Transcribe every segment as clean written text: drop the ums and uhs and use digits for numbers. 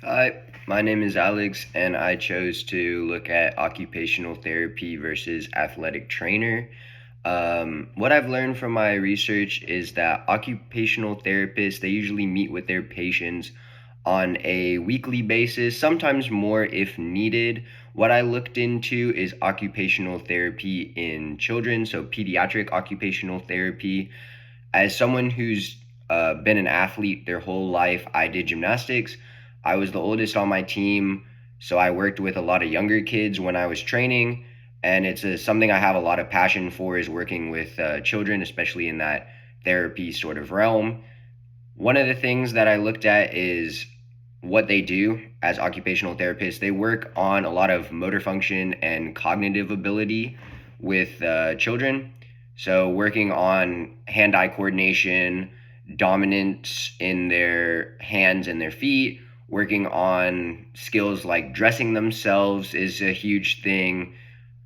Hi, my name is Alex, and I chose to look at occupational therapy versus athletic trainer. What I've learned from my research is that occupational therapists they usually meet with their patients on a weekly basis, sometimes more if needed. What I looked into is occupational therapy in children, so pediatric occupational therapy. As someone who's been an athlete their whole life, I did gymnastics. I was the oldest on my team, so I worked with a lot of younger kids when I was training, and it's something I have a lot of passion for is working with children, especially in that therapy sort of realm. One of the things that I looked at is what they do as occupational therapists. They work on a lot of motor function and cognitive ability with children. So, working on hand eye coordination, dominance in their hands and their feet, working on skills like dressing themselves is a huge thing,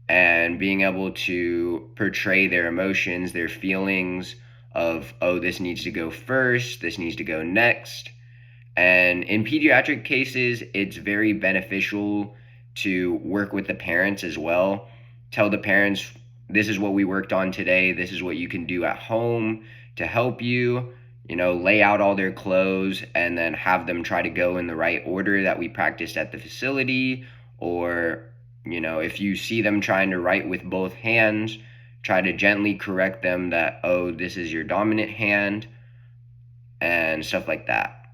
and being able to portray their emotions, their feelings of, oh, this needs to go first, this needs to go next. And in pediatric cases, it's very beneficial to work with the parents as well. Tell the parents, this is what we worked on today, this is what you can do at home to help you. Lay out all their clothes and then have them try to go in the right order that we practiced at the facility. Or, if you see them trying to write with both hands, try to gently correct them that, oh, this is your dominant hand, and stuff like that.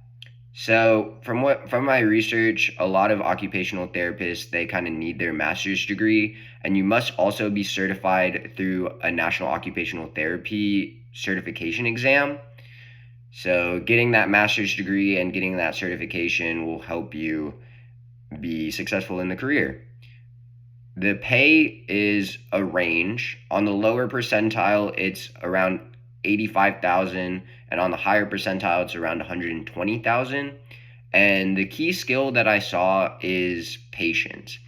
So from my research, a lot of occupational therapists they kind of need their master's degree, and you must also be certified through a national occupational therapy certification exam. So getting that master's degree and getting that certification will help you be successful in the career. The pay is a range. On the lower percentile, it's around 85,000, and on the higher percentile, it's around 120,000. And the key skill that I saw is patience.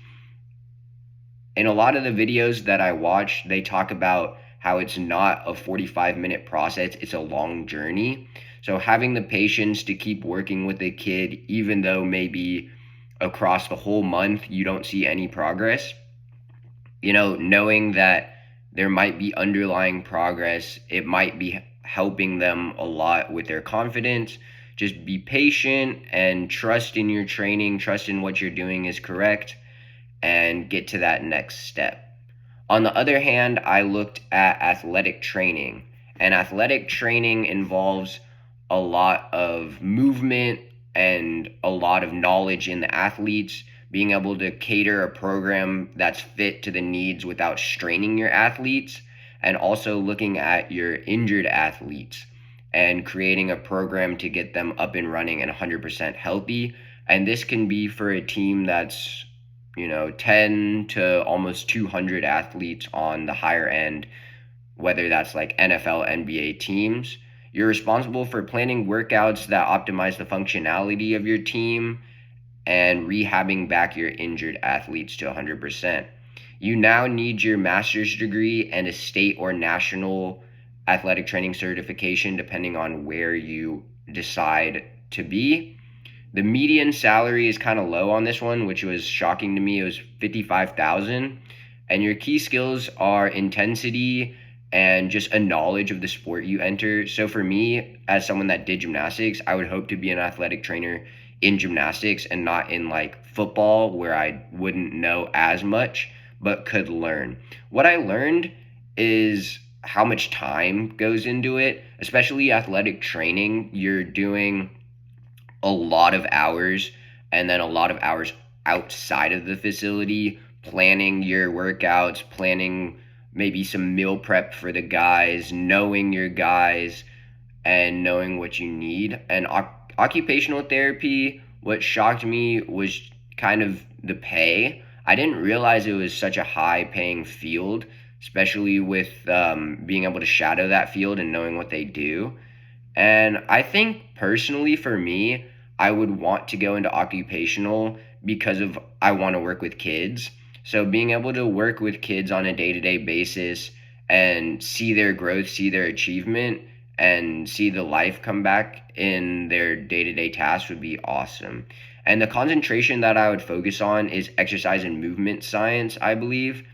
In a lot of the videos that I watched, they talk about how it's not a 45-minute process, it's a long journey. So having the patience to keep working with a kid, even though maybe across the whole month you don't see any progress, knowing that there might be underlying progress, it might be helping them a lot with their confidence. Just be patient and trust in your training, trust in what you're doing is correct, and get to that next step. On the other hand, I looked at athletic training, and athletic training involves a lot of movement and a lot of knowledge in the athletes, being able to cater a program that's fit to the needs without straining your athletes, and also looking at your injured athletes and creating a program to get them up and running and 100% healthy. And this can be for a team that's 10 to almost 200 athletes on the higher end, whether that's like NFL, NBA teams. You're responsible for planning workouts that optimize the functionality of your team and rehabbing back your injured athletes to 100%. You now need your master's degree and a state or national athletic training certification, depending on where you decide to be. The median salary is kind of low on this one, which was shocking to me. It was 55,000, and your key skills are intensity and just a knowledge of the sport you enter. So for me, as someone that did gymnastics, I would hope to be an athletic trainer in gymnastics and not in like football where I wouldn't know as much but could learn. What I learned is how much time goes into it, especially athletic training. You're doing a lot of hours and then a lot of hours outside of the facility, planning your workouts, planning maybe some meal prep for the guys, knowing your guys, and knowing what you need. And occupational therapy, what shocked me was kind of the pay. I didn't realize it was such a high paying field, especially with being able to shadow that field and knowing what they do. And I think personally for me, I would want to go into occupational because of I want to work with kids. So being able to work with kids on a day-to-day basis and see their growth, see their achievement, and see the life come back in their day-to-day tasks would be awesome. And the concentration that I would focus on is exercise and movement science, I believe,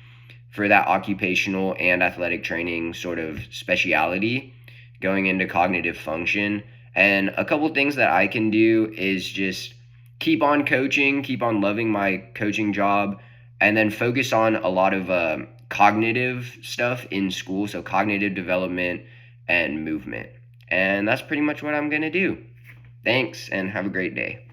for that occupational and athletic training sort of speciality going into cognitive function. And a couple things that I can do is just keep on coaching, keep on loving my coaching job, and then focus on a lot of cognitive stuff in school. So, cognitive development and movement. And that's pretty much what I'm going to do. Thanks, and have a great day.